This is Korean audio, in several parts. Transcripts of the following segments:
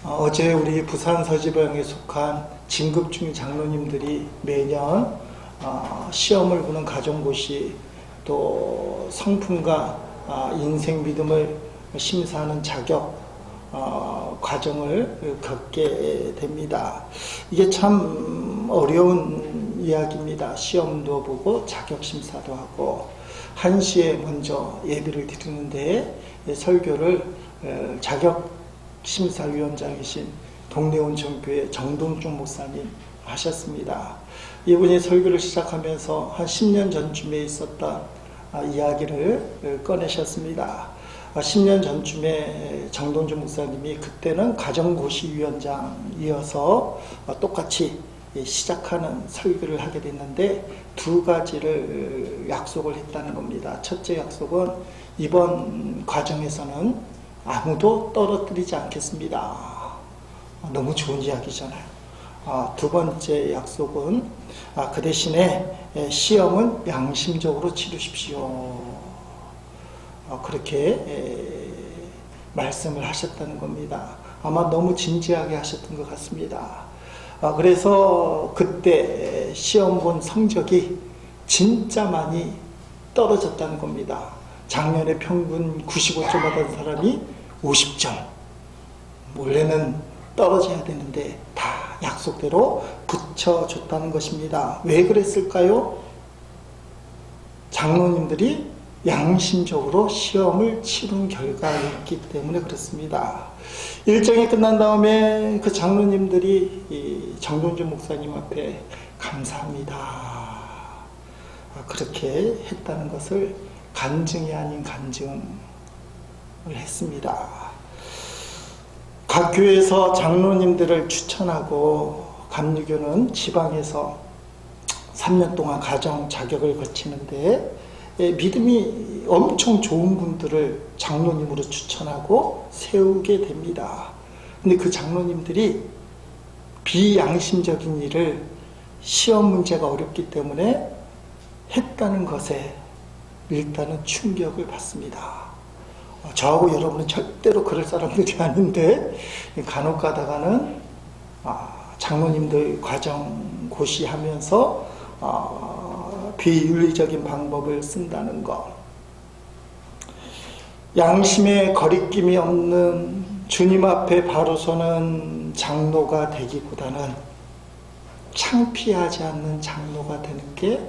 어제 우리 부산 서지방에 속한 진급중 장로님들이 매년 시험을 보는 가정고시, 또 성품과 인생 믿음을 심사하는 자격 과정을 겪게 됩니다. 이게 참 어려운 이야기입니다. 시험도 보고 자격 심사도 하고 1시에 먼저 예배를 드리는데 설교를 자격심사위원장이신 동래온천교회 정동중 목사님 하셨습니다. 이분이 설교를 시작하면서 한 10년 전쯤에 있었던 이야기를 꺼내셨습니다. 10년 전쯤에 정동중 목사님이 그때는 가정고시위원장이어서 똑같이 시작하는 설교를 하게 됐는데 두 가지를 약속을 했다는 겁니다. 첫째 약속은 이번 과정에서는 아무도 떨어뜨리지 않겠습니다. 너무 좋은 이야기잖아요. 두 번째 약속은 그 대신에 시험은 양심적으로 치르십시오. 그렇게 말씀을 하셨다는 겁니다. 아마 너무 진지하게 하셨던 것 같습니다. 그래서 그때 시험 본 성적이 진짜 많이 떨어졌다는 겁니다. 작년에 평균 95점 받은 사람이 50점. 원래는 떨어져야 되는데 다 약속대로 붙여줬다는 것입니다. 왜 그랬을까요? 장로님들이 양심적으로 시험을 치른 결과였기 때문에 그렇습니다. 일정이 끝난 다음에 그 장로님들이 이 정동준 목사님 앞에 감사합니다. 그렇게 했다는 것을 간증이 아닌 간증을 했습니다. 각 교회에서 장로님들을 추천하고 감리교는 지방에서 3년 동안 가정 자격을 거치는데 믿음이 엄청 좋은 분들을 장로님으로 추천하고 세우게 됩니다. 근데 그 장로님들이 비양심적인 일을 시험 문제가 어렵기 때문에 했다는 것에 일단은 충격을 받습니다. 저하고 여러분은 절대로 그럴 사람들이 아닌데 간혹 가다가는 장로님들 과정 고시하면서 비윤리적인 방법을 쓴다는 것, 양심에 거리낌이 없는 주님 앞에 바로 서는 장로가 되기보다는 창피하지 않는 장로가 되는 게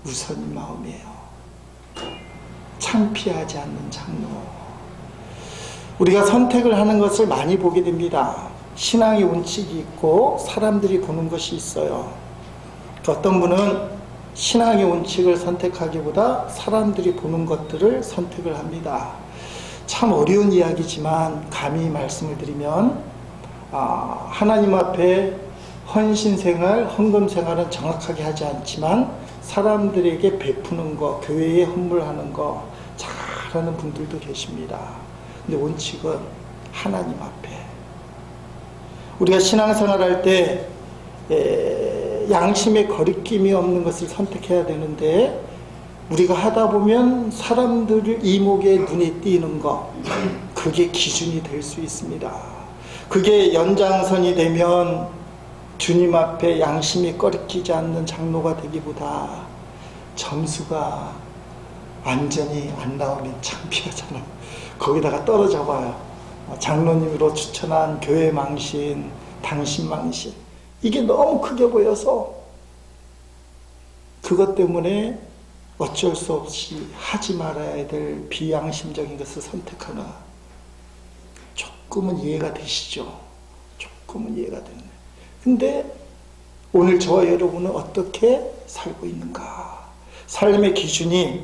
우선인 마음이에요. 창피하지 않는 장로. 우리가 선택을 하는 것을 많이 보게 됩니다. 신앙의 원칙이 있고 사람들이 보는 것이 있어요. 어떤 분은 신앙의 원칙을 선택하기보다 사람들이 보는 것들을 선택을 합니다. 참 어려운 이야기지만 감히 말씀을 드리면 하나님 앞에 헌신생활, 헌금생활은 정확하게 하지 않지만 사람들에게 베푸는 거, 교회에 헌물하는 거 잘하는 분들도 계십니다. 근데 원칙은 하나님 앞에. 우리가 신앙생활 할 때 양심에 거리낌이 없는 것을 선택해야 되는데 우리가 하다 보면 사람들 이목에 눈에 띄는 것, 그게 기준이 될 수 있습니다. 그게 연장선이 되면 주님 앞에 양심이 꺼리끼지 않는 장로가 되기보다 점수가 완전히 안 나오면 창피하잖아요. 거기다가 떨어져 봐요. 장로님으로 추천한 교회 망신, 당신 망신, 이게 너무 크게 보여서 그것 때문에 어쩔 수 없이 하지 말아야 될 비양심적인 것을 선택하나 조금은 이해가 되시죠? 조금은 이해가 되네. 근데 오늘 저와 여러분은 어떻게 살고 있는가? 삶의 기준이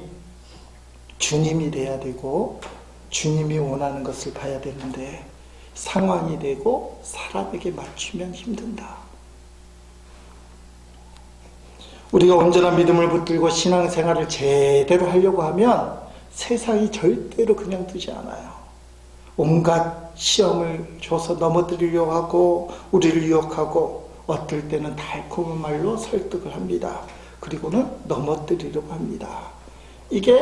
주님이 돼야 되고 주님이 원하는 것을 봐야 되는데 상황이 되고 사람에게 맞추면 힘든다. 우리가 온전한 믿음을 붙들고 신앙생활을 제대로 하려고 하면 세상이 절대로 그냥 두지 않아요. 온갖 시험을 줘서 넘어뜨리려고 하고 우리를 유혹하고 어떨 때는 달콤한 말로 설득을 합니다. 그리고는 넘어뜨리려고 합니다. 이게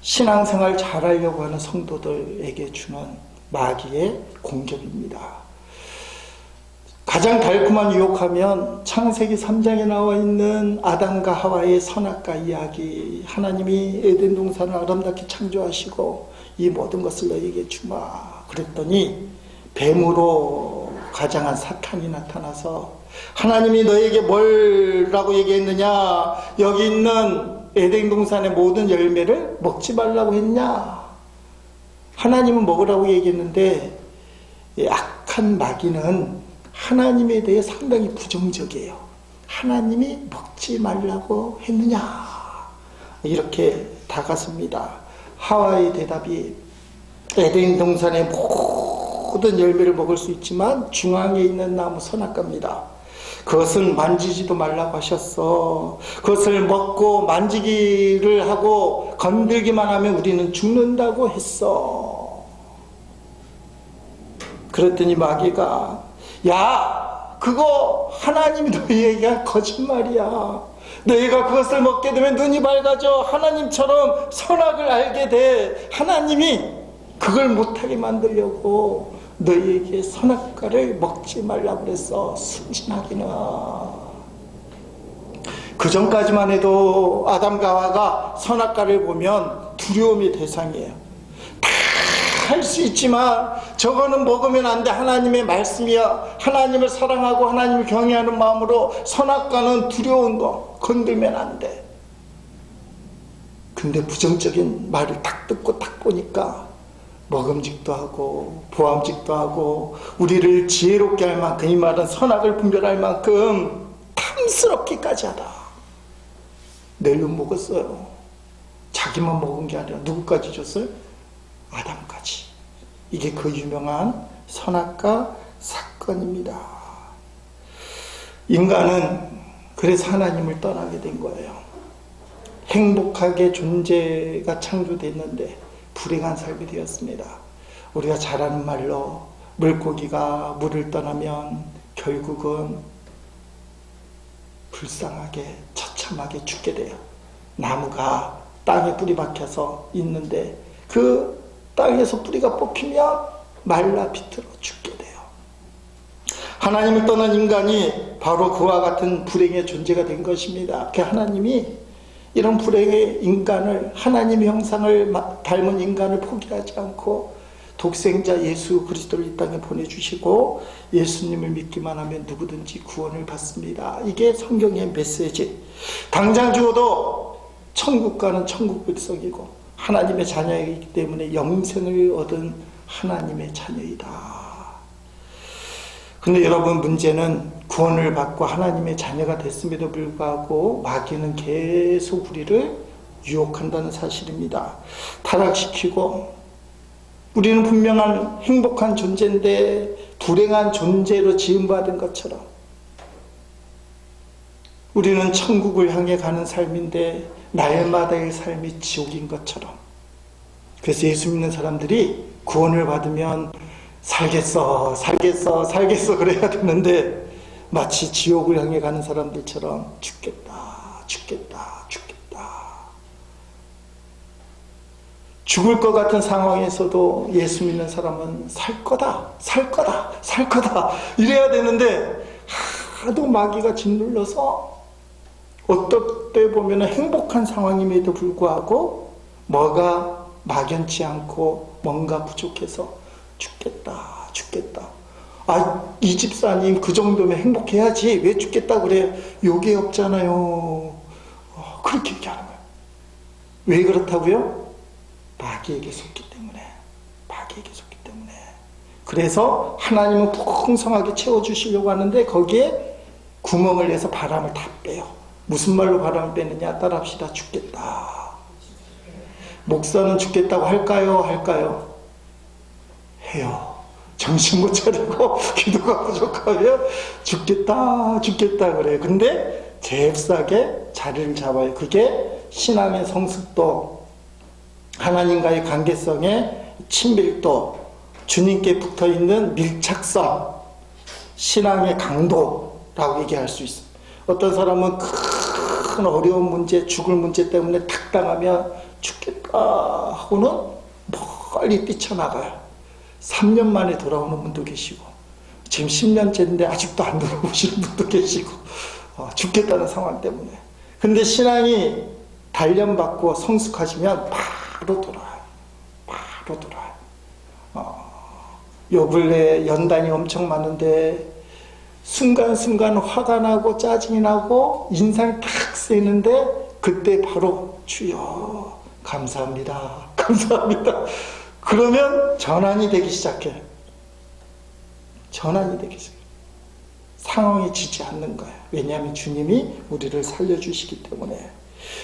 신앙생활 잘하려고 하는 성도들에게 주는 마귀의 공격입니다. 가장 달콤한 유혹하면 창세기 3장에 나와 있는 아담과 하와의 선악과 이야기. 하나님이 에덴 동산을 아름답게 창조하시고 이 모든 것을 너희에게 주마 그랬더니 뱀으로 가장한 사탄이 나타나서 하나님이 너희에게 뭐라고 얘기했느냐, 여기 있는 에덴 동산의 모든 열매를 먹지 말라고 했냐. 하나님은 먹으라고 얘기했는데 악한 마귀는 하나님에 대해 상당히 부정적이에요. 하나님이 먹지 말라고 했느냐 이렇게 다가섭니다. 하와의 대답이 에덴 동산의 모든 열매를 먹을 수 있지만 중앙에 있는 나무 선악과입니다. 그것은 만지지도 말라고 하셨어. 그것을 먹고 만지기를 하고 건들기만 하면 우리는 죽는다고 했어. 그랬더니 마귀가 야, 그거 하나님이 너희에게 한 거짓말이야. 너희가 그것을 먹게 되면 눈이 밝아져 하나님처럼 선악을 알게 돼. 하나님이 그걸 못하게 만들려고 너희에게 선악과를 먹지 말라고 그랬어. 순진하기는. 그 전까지만 해도 아담과 하와가 선악과를 보면 두려움의 대상이에요. 할 수 있지만 저거는 먹으면 안 돼. 하나님의 말씀이야. 하나님을 사랑하고 하나님을 경외하는 마음으로 선악과는 두려운 거 건들면 안 돼. 근데 부정적인 말을 딱 듣고 딱 보니까 먹음직도 하고 보암직도 하고 우리를 지혜롭게 할 만큼, 이 말은 선악을 분별할 만큼 탐스럽기까지 하다. 낼름 먹었어요. 자기만 먹은 게 아니라 누구까지 줬어요? 아담까지. 이게 그 유명한 선악과 사건입니다. 인간은 그래서 하나님을 떠나게 된 거예요. 행복하게 존재가 창조됐는데 불행한 삶이 되었습니다. 우리가 잘 아는 말로 물고기가 물을 떠나면 결국은 불쌍하게 처참하게 죽게 돼요. 나무가 땅에 뿌리 박혀서 있는데 그 땅에서 뿌리가 뽑히면 말라 비틀어 죽게 돼요. 하나님을 떠난 인간이 바로 그와 같은 불행의 존재가 된 것입니다. 그 하나님이 이런 불행의 인간을, 하나님의 형상을 닮은 인간을 포기하지 않고 독생자 예수 그리스도를 이 땅에 보내주시고 예수님을 믿기만 하면 누구든지 구원을 받습니다. 이게 성경의 메시지. 당장 죽어도 천국 가는 천국 백성이고 하나님의 자녀이기 때문에 영생을 얻은 하나님의 자녀이다. 근데 여러분, 문제는 구원을 받고 하나님의 자녀가 됐음에도 불구하고 마귀는 계속 우리를 유혹한다는 사실입니다. 타락시키고, 우리는 분명한 행복한 존재인데 불행한 존재로 지음받은 것처럼, 우리는 천국을 향해 가는 삶인데 날마다의 삶이 지옥인 것처럼. 그래서 예수 믿는 사람들이 구원을 받으면 살겠어 그래야 되는데 마치 지옥을 향해 가는 사람들처럼 죽겠다. 죽을 것 같은 상황에서도 예수 믿는 사람은 살 거다 이래야 되는데 하도 마귀가 짓눌러서 어떨 때 보면 행복한 상황임에도 불구하고 뭐가 막연치 않고 뭔가 부족해서 죽겠다. 이 집사님 그 정도면 행복해야지 왜 죽겠다 그래요? 욕이 없잖아요. 그렇게 얘기하는 거예요. 왜 그렇다고요? 마귀에게 속기 때문에. 그래서 하나님은 풍성하게 채워주시려고 하는데 거기에 구멍을 내서 바람을 다 빼요. 무슨 말로 바람을 빼느냐? 따라합시다. 죽겠다. 목사는 죽겠다고 할까요? 해요. 정신 못 차리고 기도가 부족하면 죽겠다 그래요. 근데 잽싸게 자리를 잡아요. 그게 신앙의 성숙도, 하나님과의 관계성의 친밀도, 주님께 붙어있는 밀착성, 신앙의 강도라고 얘기할 수 있습니다. 어떤 사람은 큰 어려운 문제, 죽을 문제 때문에 탁 당하면 죽겠다 하고는 멀리 뛰쳐나가요. 3년 만에 돌아오는 분도 계시고, 지금 10년째인데 아직도 안 돌아오시는 분도 계시고, 죽겠다는 상황 때문에. 근데 신앙이 단련받고 성숙하시면 바로 돌아와요. 바로 돌아와요. 요 근래 연단이 엄청 많은데 순간순간 화가 나고 짜증이 나고 인상이 탁 쓰이는데 그때 바로 주여 감사합니다. 감사합니다. 그러면 전환이 되기 시작해요. 전환이 되기 시작해요. 상황이 지지 않는 거예요. 왜냐하면 주님이 우리를 살려주시기 때문에.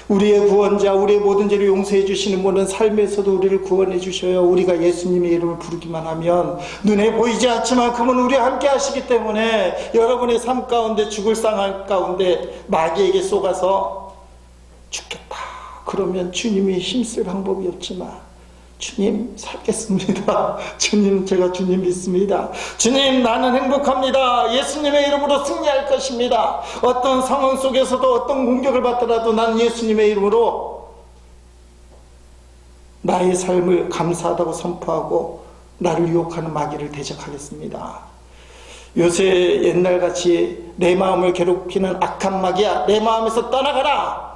우리의 구원자, 우리의 모든 죄를 용서해 주시는 분은 삶에서도 우리를 구원해 주셔요. 우리가 예수님의 이름을 부르기만 하면 눈에 보이지 않지만 그분은 우리와 함께 하시기 때문에 여러분의 삶 가운데 죽을 상황 가운데 마귀에게 쏘가서 죽겠다. 그러면 주님이 힘쓸 방법이 없지만 주님 살겠습니다. 주님 제가 주님 믿습니다. 주님 나는 행복합니다. 예수님의 이름으로 승리할 것입니다. 어떤 상황 속에서도 어떤 공격을 받더라도 나는 예수님의 이름으로 나의 삶을 감사하다고 선포하고 나를 유혹하는 마귀를 대적하겠습니다. 요새 옛날같이 내 마음을 괴롭히는 악한 마귀야 내 마음에서 떠나가라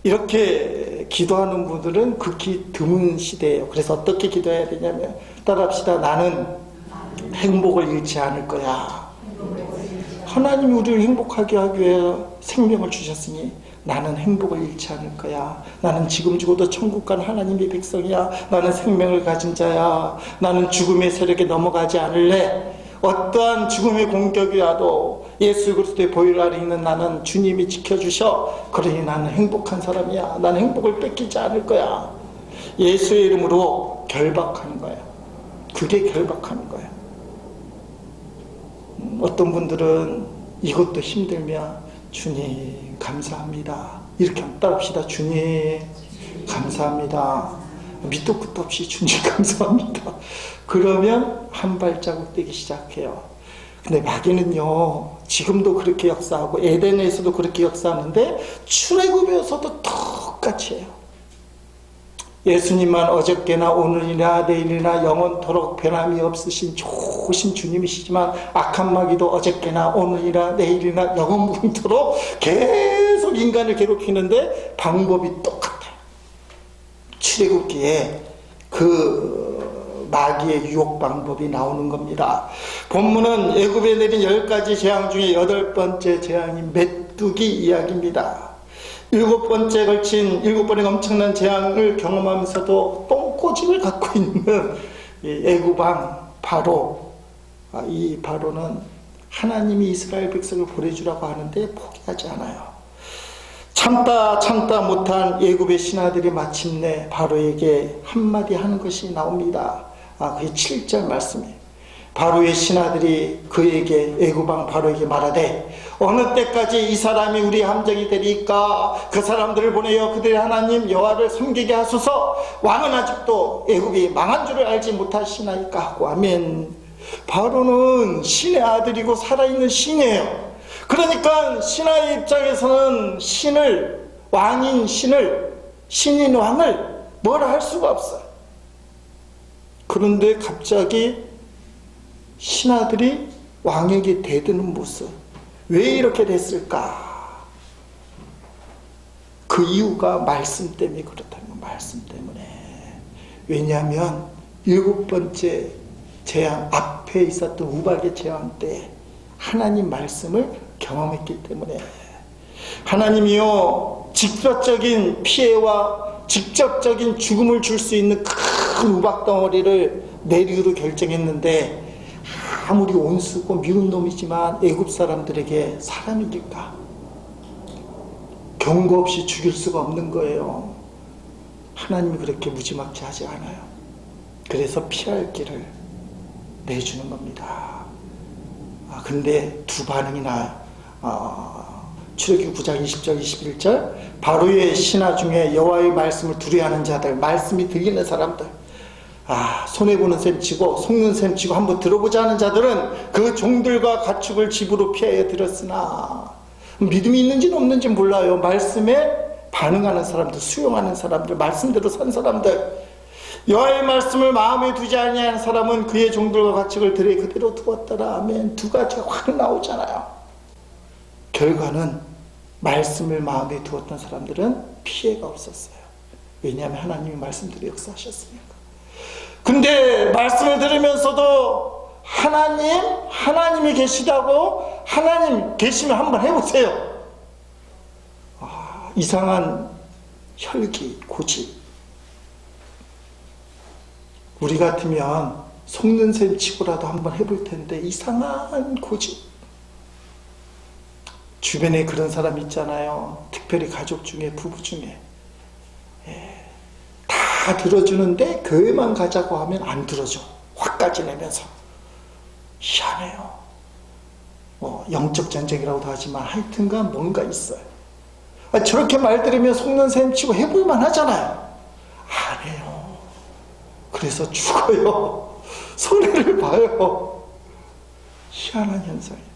이렇게 기도하는 분들은 극히 드문 시대예요. 그래서 어떻게 기도해야 되냐면 따라합시다. 나는 행복을 잃지 않을 거야. 하나님이 우리를 행복하게 하기 위해 생명을 주셨으니 나는 행복을 잃지 않을 거야. 나는 지금 죽어도 천국 간 하나님의 백성이야. 나는 생명을 가진 자야. 나는 죽음의 세력에 넘어가지 않을래. 어떠한 죽음의 공격이 와도 예수 그리스도의 보혈 아래 있는 나는 주님이 지켜주셔. 그러니 나는 행복한 사람이야. 나는 행복을 뺏기지 않을 거야. 예수의 이름으로 결박하는 거야. 그게 결박하는 거야. 어떤 분들은 이것도 힘들면 주님 감사합니다. 이렇게 따라합시다. 주님 감사합니다. 밑도 끝도 없이 주님 감사합니다. 그러면 한 발자국 떼기 시작해요. 근데 마귀는요 지금도 그렇게 역사하고 에덴에서도 그렇게 역사하는데 출애굽에서도 똑같이 해요. 예수님만 어저께나 오늘이나 내일이나 영원토록 변함이 없으신 좋으신 주님이시지만 악한 마귀도 어저께나 오늘이나 내일이나 영원토록 계속 인간을 괴롭히는데 방법이 똑같아요. 출애굽기에 그 마귀의 유혹 방법이 나오는 겁니다. 본문은 애굽에 내린 10가지 재앙 중에 8번째 재앙이 메뚜기 이야기입니다. 7번째 걸친 7번의 엄청난 재앙을 경험하면서도 똥꼬집을 갖고 있는 애굽왕 바로, 이 바로는 하나님이 이스라엘 백성을 보내주라고 하는데 포기하지 않아요. 참다 못한 애굽의 신하들이 마침내 바로에게 한마디 하는 것이 나옵니다. 그게 7절 말씀이에요. 바로의 신하들이 그에게 애굽왕 바로에게 말하되 어느 때까지 이 사람이 우리 함정이 되리까? 그 사람들을 보내어 그들의 하나님 여호와를 섬기게 하소서. 왕은 아직도 애굽이 망한 줄을 알지 못하시나이까 하고 아멘. 바로는 신의 아들이고 살아있는 신이에요. 그러니까 신하의 입장에서는 신인 왕을 뭐라 할 수가 없어요. 그런데 갑자기 신하들이 왕에게 대드는 모습, 왜 이렇게 됐을까? 그 이유가 말씀 때문에 그렇다는 거예요. 말씀 때문에. 왜냐하면 7번째 재앙 앞에 있었던 우박의 재앙 때 하나님 말씀을 경험했기 때문에. 하나님이요 직접적인 피해와 직접적인 죽음을 줄 수 있는 큰 우박덩어리를 내리기로 결정했는데 아무리 온수고 미운 놈이지만 애굽 사람들에게 사람이길까? 경고 없이 죽일 수가 없는 거예요. 하나님이 그렇게 무지막지 하지 않아요. 그래서 피할 길을 내주는 겁니다. 근데 두 반응이 나요. 출애굽기 9장 20절 21절 바로의 신하 중에 여호와의 말씀을 두려워하는 자들, 말씀이 들리는 사람들, 손해보는 셈 치고 속는 셈 치고 한번 들어보자 하는 자들은 그 종들과 가축을 집으로 피하여 들었으나 믿음이 있는지는 없는지는 몰라요. 말씀에 반응하는 사람들, 수용하는 사람들, 말씀대로 선 사람들, 여호와의 말씀을 마음에 두지 아니하는 사람은 그의 종들과 가축을 들에 그대로 두었더라. 아멘. 두 가지가 확 나오잖아요. 결과는 말씀을 마음에 두었던 사람들은 피해가 없었어요. 왜냐하면 하나님이 말씀대로 역사하셨으니까. 근데 말씀을 들으면서도 하나님이 계시다고, 하나님 계시면 한번 해보세요. 이상한 혈기, 고집. 우리 같으면 속는 셈 치고라도 한번 해볼 텐데, 이상한 고집. 주변에 그런 사람 있잖아요. 특별히 가족 중에, 부부 중에. 다 들어주는데 교회만 가자고 하면 안 들어줘. 화까지 내면서. 희한해요. 영적 전쟁이라고도 하지만 하여튼간 뭔가 있어요. 저렇게 말 들으면 속는 셈 치고 해볼만 하잖아요. 안 해요. 그래서 죽어요. 손해를 봐요. 희한한 현상이에요.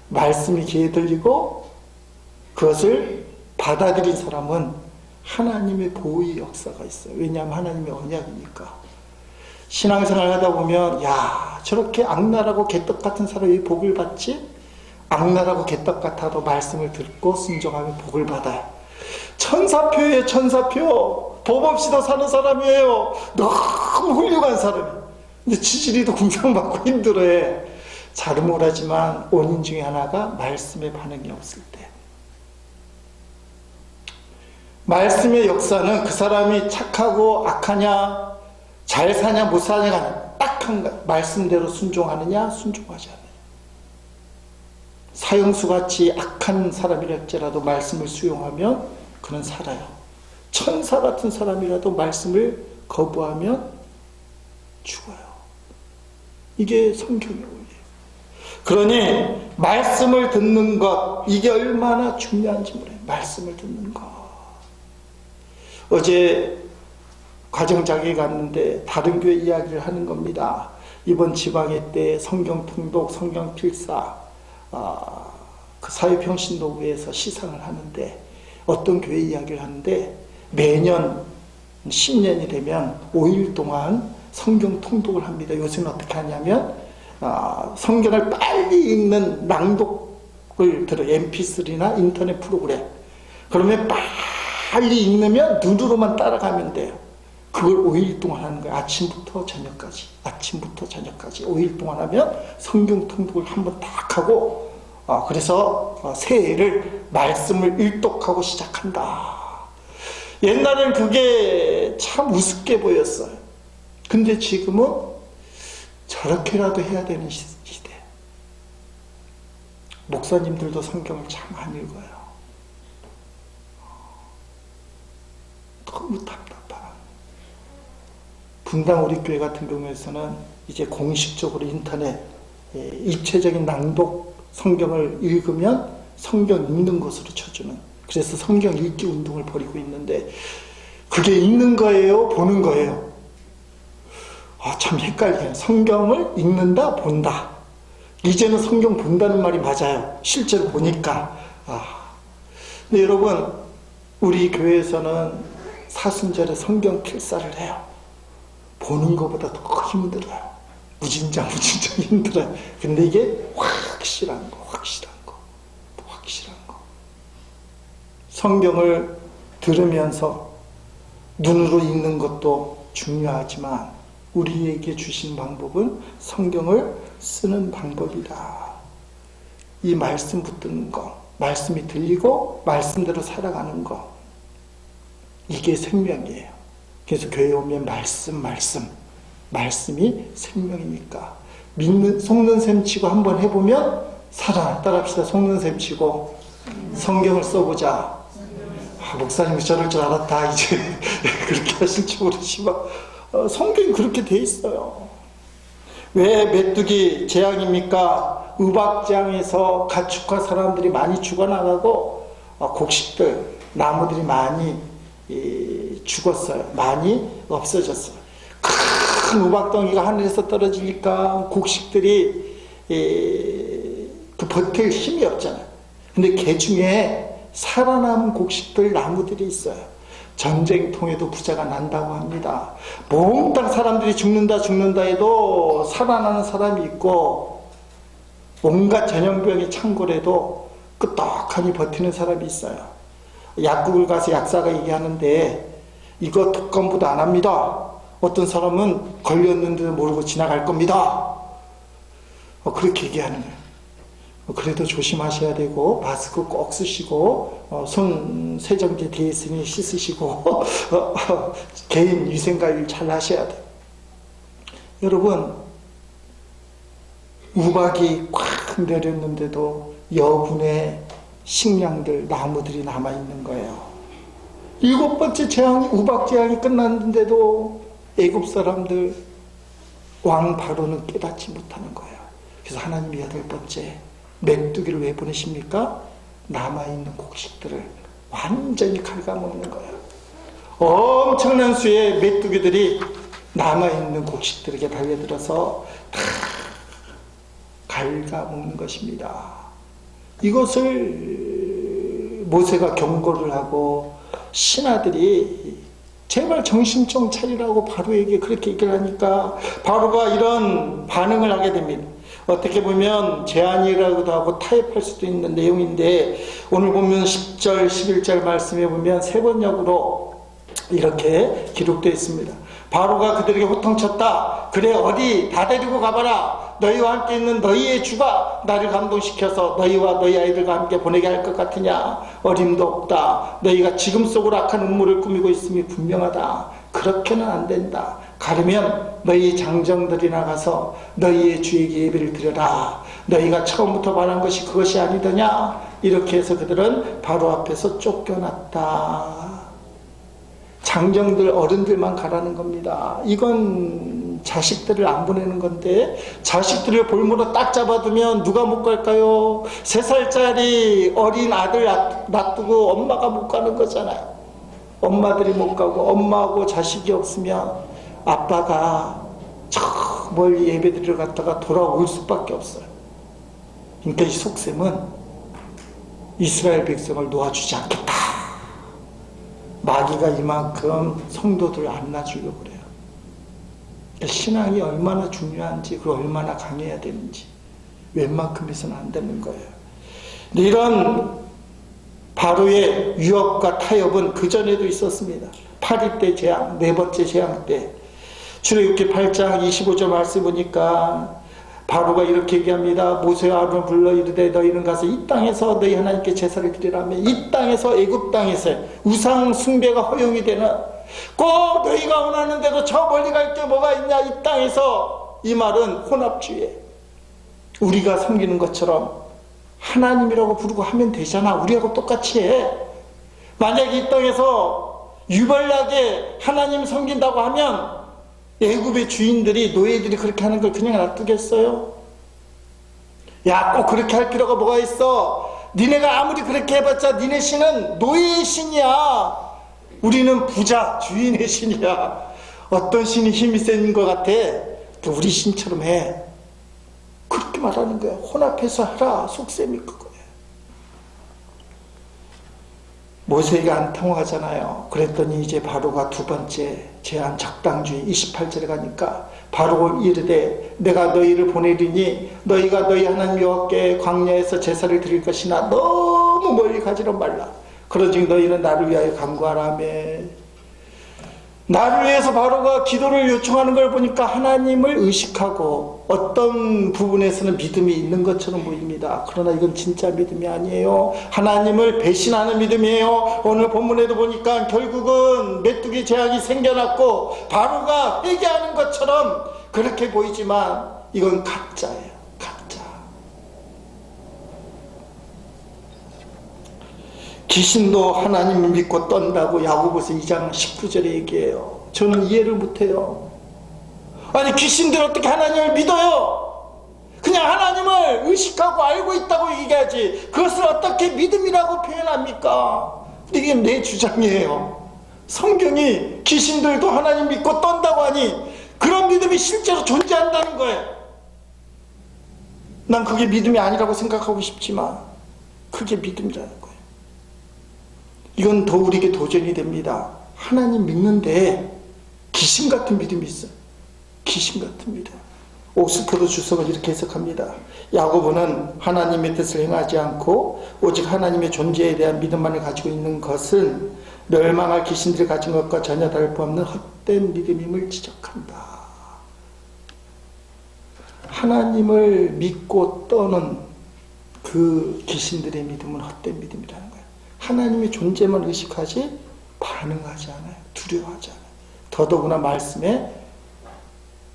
말씀이 귀에 들리고 그것을 받아들인 사람은 하나님의 보호의 역사가 있어요. 왜냐하면 하나님의 언약이니까. 신앙생활 하다 보면 저렇게 악랄하고 개떡 같은 사람이 복을 받지? 악랄하고 개떡 같아도 말씀을 듣고 순종하면 복을 받아요. 천사표예요. 천사표. 법 없이도 사는 사람이에요. 너무 훌륭한 사람이에요. 근데 지지리도 궁상받고 힘들어해. 잘은 못하지만 원인 중에 하나가 말씀에 반응이 없을 때. 말씀의 역사는 그 사람이 착하고 악하냐, 잘 사냐 못 사냐가 아니라 딱 한 가지, 말씀대로 순종하느냐 순종하지 않느냐. 사형수같이 악한 사람이랄지라도 말씀을 수용하면 그는 살아요. 천사 같은 사람이라도 말씀을 거부하면 죽어요. 이게 성경의 원리예요. 그러니 말씀을 듣는 것, 이게 얼마나 중요한지 몰라요. 말씀을 듣는 것. 어제 가정장에 갔는데 다른 교회 이야기를 하는 겁니다. 이번 지방회 때 성경 통독, 성경 필사, 그 사회평신도부에서 시상을 하는데 어떤 교회 이야기를 하는데 매년 10년이 되면 5일 동안 성경 통독을 합니다. 요새는 어떻게 하냐면 성경을 빨리 읽는 낭독을 들어요. mp3나 인터넷 프로그램. 그러면 빨리 읽으면 눈으로만 따라가면 돼요. 그걸 5일 동안 하는 거예요. 아침부터 저녁까지 5일 동안 하면 성경 통독을 한번 딱 하고, 그래서 새해를 말씀을 일독하고 시작한다. 옛날엔 그게 참 우습게 보였어요. 근데 지금은 저렇게라도 해야 되는 시대. 목사님들도 성경을 참 안 읽어요. 너무 답답한. 분당 우리 교회 같은 경우에서는 이제 공식적으로 인터넷 입체적인 낭독 성경을 읽으면 성경 읽는 것으로 쳐주는, 그래서 성경 읽기 운동을 벌이고 있는데 그게 읽는 거예요? 보는 거예요? 참 헷갈려요. 성경을 읽는다, 본다. 이제는 성경 본다는 말이 맞아요. 실제로 보니까. 근데 여러분, 우리 교회에서는 사순절에 성경 필사를 해요. 보는 것보다 더 힘들어요. 무진장 힘들어요. 근데 이게 확실한 거. 성경을 들으면서 눈으로 읽는 것도 중요하지만 우리에게 주신 방법은 성경을 쓰는 방법이다. 이 말씀 붙드는 거, 말씀이 들리고 말씀대로 살아가는 거, 이게 생명이에요. 그래서 교회에 오면 말씀이 생명이니까 속는 셈 치고 한번 해보면 살아. 따라합시다. 속는 셈 치고 성경을 써보자. 목사님이 저럴 줄 알았다. 이제 그렇게 하실지 모르지만 성경이 그렇게 돼 있어요. 왜 메뚜기 재앙입니까? 의박장에서 가축화 사람들이 많이 죽어나가고 곡식들, 나무들이 많이 죽었어요. 많이 없어졌어요. 큰 우박덩이가 하늘에서 떨어지니까 곡식들이 그 버틸 힘이 없잖아요. 근데 개 중에 살아남은 곡식들, 나무들이 있어요. 전쟁통에도 부자가 난다고 합니다. 몽땅 사람들이 죽는다 해도 살아나는 사람이 있고, 온갖 전염병이 창궐해도 끄떡하니 버티는 사람이 있어요. 약국을 가서 약사가 얘기하는데 이거 독감보다 안 합니다. 어떤 사람은 걸렸는데도 모르고 지나갈 겁니다. 그렇게 얘기하는 거예요. 그래도 조심하셔야 되고, 마스크 꼭 쓰시고, 손 세정제 뒤에 있으니 씻으시고, 개인 위생관리를 잘 하셔야 돼요. 여러분, 우박이 꽉 내렸는데도 여분의 식량들, 나무들이 남아있는 거예요. 7번째 재앙, 우박 재앙이 끝났는데도 애굽 사람들, 왕 바로는 깨닫지 못하는 거예요. 그래서 하나님이 8번째, 메뚜기를 왜 보내십니까? 남아있는 곡식들을 완전히 갉아먹는 거예요. 엄청난 수의 메뚜기들이 남아있는 곡식들에게 달려들어서 다 갉아먹는 것입니다. 이것을 모세가 경고를 하고 신하들이 제발 정신 좀 차리라고 바로에게 그렇게 얘기를 하니까 바로가 이런 반응을 하게 됩니다. 어떻게 보면 제안이라고도 하고 타협할 수도 있는 내용인데, 오늘 보면 10절, 11절 말씀에 보면 세 번역으로 이렇게 기록되어 있습니다. 바로가 그들에게 호통쳤다. 그래, 어디 다 데리고 가봐라. 너희와 함께 있는 너희의 주가 나를 감동시켜서 너희와 너희 아이들과 함께 보내게 할 것 같으냐? 어림도 없다. 너희가 지금 속으로 악한 음모를 꾸미고 있음이 분명하다. 그렇게는 안 된다. 가려면 너희 장정들이 나가서 너희의 주에게 예배를 드려라. 너희가 처음부터 말한 것이 그것이 아니더냐? 이렇게 해서 그들은 바로 앞에서 쫓겨났다. 장정들, 어른들만 가라는 겁니다. 이건 자식들을 안 보내는 건데, 자식들을 볼모로 딱 잡아두면 누가 못 갈까요? 3살짜리 어린 아들 놔두고 엄마가 못 가는 거잖아요. 엄마들이 못 가고, 엄마하고 자식이 없으면 아빠가 저 멀리 예배드리러 갔다가 돌아올 수밖에 없어요. 그러니까 이 속셈은 이스라엘 백성을 놓아주지 않겠다. 마귀가 이만큼 성도들을 안 놔주려고 그래요. 그러니까 신앙이 얼마나 중요한지, 그리고 얼마나 강해야 되는지 웬만큼 해서는 안 되는 거예요. 근데 이런 바로의 유업과 타협은 그전에도 있었습니다. 8위 때 재앙, 4번째 재앙 때 출애굽기 8장 25절 말씀 보니까 바로가 이렇게 얘기합니다. 모세와 아론을 불러 이르되 너희는 가서 이 땅에서 너희 하나님께 제사를 드리라며, 이 땅에서, 애굽 땅에서 우상 숭배가 허용이 되는, 꼭 너희가 원하는데도 저 멀리 갈 게 뭐가 있냐, 이 땅에서. 이 말은 혼합주의. 우리가 섬기는 것처럼 하나님이라고 부르고 하면 되잖아. 우리하고 똑같이 해. 만약에 이 땅에서 유별나게 하나님 섬긴다고 하면 애굽의 주인들이, 노예들이 그렇게 하는 걸 그냥 놔두겠어요? 야, 꼭 그렇게 할 필요가 뭐가 있어? 니네가 아무리 그렇게 해봤자 니네 신은 노예의 신이야. 우리는 부자, 주인의 신이야. 어떤 신이 힘이 센 것 같아? 우리 신처럼 해. 그렇게 말하는 거야. 혼합해서 하라. 속셈이 그거예요. 모세에게 안 통하잖아요. 그랬더니 이제 바로가 2번째 제한, 적당주의 28절에 가니까 바로 이르되 내가 너희를 보내리니 너희가 너희 하나님 여호와께 광야에서 제사를 드릴 것이나 너무 멀리 가지는 말라. 그러즉 너희는 나를 위하여 간구하라며. 나를 위해서 바로가 기도를 요청하는 걸 보니까 하나님을 의식하고 어떤 부분에서는 믿음이 있는 것처럼 보입니다. 그러나 이건 진짜 믿음이 아니에요. 하나님을 배신하는 믿음이에요. 오늘 본문에도 보니까 결국은 메뚜기 재앙이 생겨났고 바로가 회개하는 것처럼 그렇게 보이지만 이건 가짜예요. 가짜. 귀신도 하나님을 믿고 떤다고 야고보서 2장 19절에 얘기해요. 저는 이해를 못해요. 아니, 귀신들 어떻게 하나님을 믿어요? 그냥 하나님을 의식하고 알고 있다고 얘기하지 그것을 어떻게 믿음이라고 표현합니까? 이게 내 주장이에요. 성경이 귀신들도 하나님 믿고 떤다고 하니 그런 믿음이 실제로 존재한다는 거예요. 난 그게 믿음이 아니라고 생각하고 싶지만 그게 믿음이라는 거예요. 이건 더 우리에게 도전이 됩니다. 하나님 믿는데 귀신 같은 믿음이 있어요. 귀신 같은 믿음. 옥스퍼드 주석은 이렇게 해석합니다. 야고보는 하나님의 뜻을 행하지 않고 오직 하나님의 존재에 대한 믿음만을 가지고 있는 것은 멸망할 귀신들이 가진 것과 전혀 다를 바 없는 헛된 믿음임을 지적한다. 하나님을 믿고 떠는 그 귀신들의 믿음은 헛된 믿음이라는 거예요. 하나님의 존재만 의식하지 반응하지 않아요. 두려워하지 않아요. 더더구나 말씀에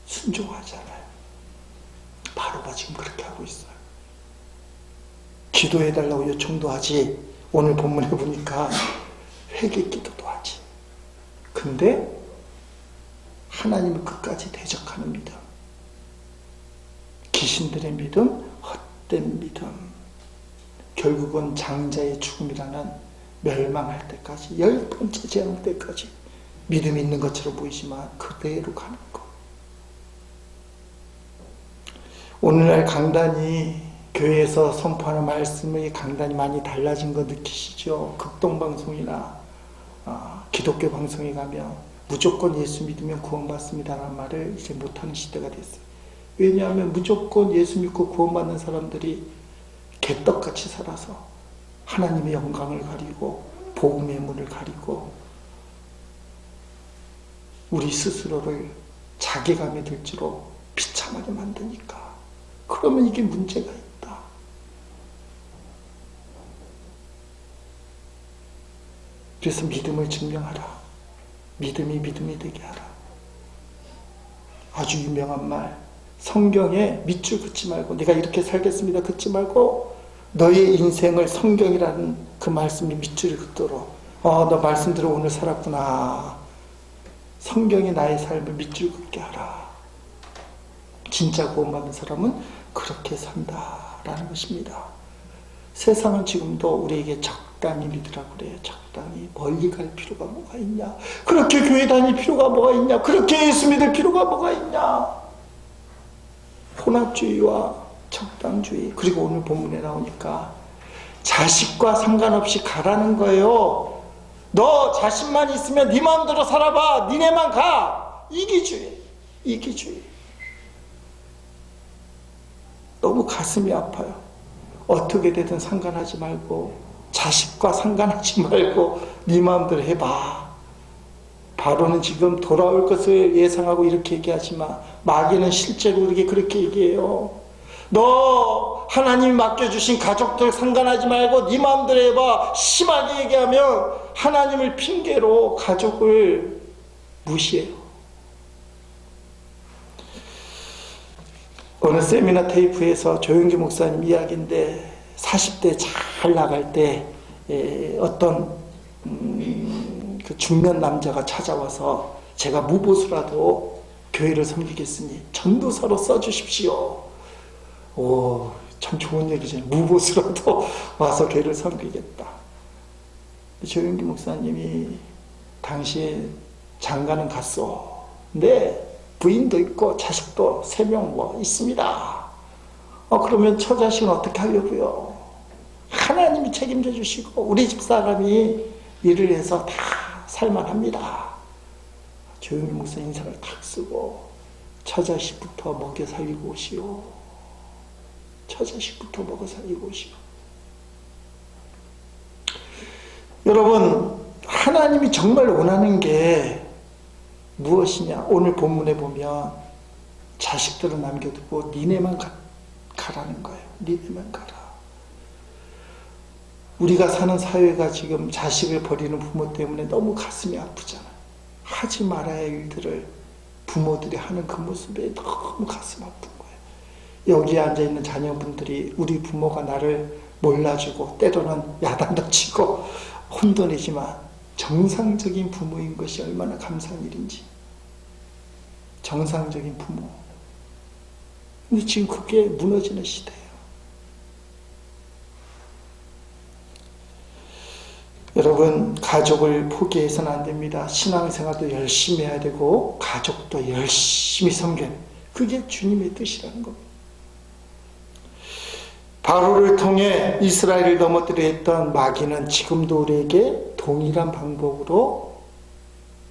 순종하지 않아요. 바로가 지금 그렇게 하고 있어요. 기도해달라고 요청도 하지, 오늘 본문에 보니까 회개 기도도 하지. 근데 하나님을 끝까지 대적하는 믿음, 귀신들의 믿음, 헛된 믿음, 결국은 장자의 죽음이라는 멸망할 때까지, 10번째 재앙 때까지 믿음이 있는 것처럼 보이지만 그대로 가는 것. 오늘날 강단이, 교회에서 선포하는 말씀의 강단이 많이 달라진 거 느끼시죠? 극동방송이나 기독교 방송에 가면 무조건 예수 믿으면 구원받습니다라는 말을 이제 못하는 시대가 됐어요. 왜냐하면 무조건 예수 믿고 구원받는 사람들이 개떡같이 살아서 하나님의 영광을 가리고 복음의 문을 가리고 우리 스스로를 자괴감에 들지로 비참하게 만드니까. 그러면 이게 문제가 있다. 그래서 믿음을 증명하라. 믿음이 되게 하라. 아주 유명한 말, 성경에 밑줄 긋지 말고 내가 이렇게 살겠습니다 긋지 말고 너의 인생을 성경이라는 그 말씀이 밑줄을 긋도록, 너 말씀대로 오늘 살았구나, 성경이 나의 삶을 밑줄 긋게 하라. 진짜 구원받는 사람은 그렇게 산다라는 것입니다. 세상은 지금도 우리에게 적당히 믿으라고 그래요. 적당히. 멀리 갈 필요가 뭐가 있냐, 그렇게 교회 다닐 필요가 뭐가 있냐, 그렇게 예수 믿을 필요가 뭐가 있냐. 혼합주의와 적당주의. 그리고 오늘 본문에 나오니까 자식과 상관없이 가라는 거예요. 너 자신만 있으면 네 마음대로 살아봐, 니네만 가. 이기주의. 너무 가슴이 아파요. 어떻게 되든 상관하지 말고, 자식과 상관하지 말고 네 마음대로 해봐. 바로는 지금 돌아올 것을 예상하고 이렇게 얘기하지만 마귀는 실제로 우리에게 그렇게 얘기해요. 너 하나님이 맡겨주신 가족들 상관하지 말고 네 마음대로 해봐. 심하게 얘기하면 하나님을 핑계로 가족을 무시해요. 어느 세미나 테이프에서 조영기 목사님 이야기인데, 40대 잘 나갈 때 어떤 그 중년 남자가 찾아와서 제가 무보수라도 교회를 섬기겠으니 전도사로 써주십시오. 오, 참 좋은 얘기잖아요. 무보수라도 와서 교회를 섬기겠다. 조영기 목사님이 당시에 장가는 갔어. 근데 부인도 있고 자식도 3명 뭐 있습니다. 그러면 처자식은 어떻게 하려고요? 하나님이 책임져 주시고 우리 집 사람이 일을 해서 다 살만합니다. 조용히 목사 인상을 탁 쓰고 처자식부터 먹여 살리고 오시오. 처자식부터 먹여 살리고 오시오. 여러분, 하나님이 정말 원하는 게 무엇이냐? 오늘 본문에 보면 자식들을 남겨두고 니네만 가라는 거예요. 니네만 가라. 우리가 사는 사회가 지금 자식을 버리는 부모 때문에 너무 가슴이 아프잖아요. 하지 말아야 할 일들을 부모들이 하는 그 모습에 너무 가슴 아픈 거예요. 여기에 앉아있는 자녀분들이 우리 부모가 나를 몰라주고 때로는 야단도 치고 혼도 내지만 정상적인 부모인 것이 얼마나 감사한 일인지. 정상적인 부모. 근데 지금 그게 무너지는 시대예요. 여러분, 가족을 포기해서는 안 됩니다. 신앙생활도 열심히 해야 되고 가족도 열심히 섬겨야 돼요. 그게 주님의 뜻이라는 겁니다. 바로를 통해 이스라엘을 넘어뜨려 했던 마귀는 지금도 우리에게 동일한 방법으로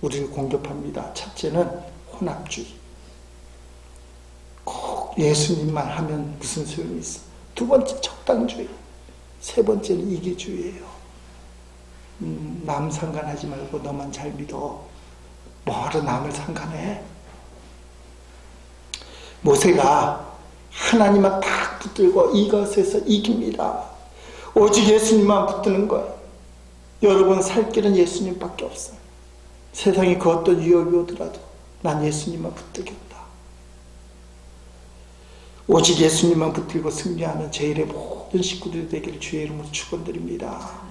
우리를 공격합니다. 첫째는 혼합주의. 꼭 예수님만 하면 무슨 소용이 있어. 두 번째 적당주의. 세 번째는 이기주의예요. 남 상관하지 말고 너만 잘 믿어. 뭐하러 남을 상관해? 모세가 하나님만 딱 붙들고 이것에서 이깁니다. 오직 예수님만 붙드는 거예요. 여러분 살 길은 예수님밖에 없어요. 세상이 그 어떤 위협이 오더라도 난 예수님만 붙들겠다. 오직 예수님만 붙들고 승리하는 제 일의 모든 식구들이 되기를 주의 이름으로 축원드립니다.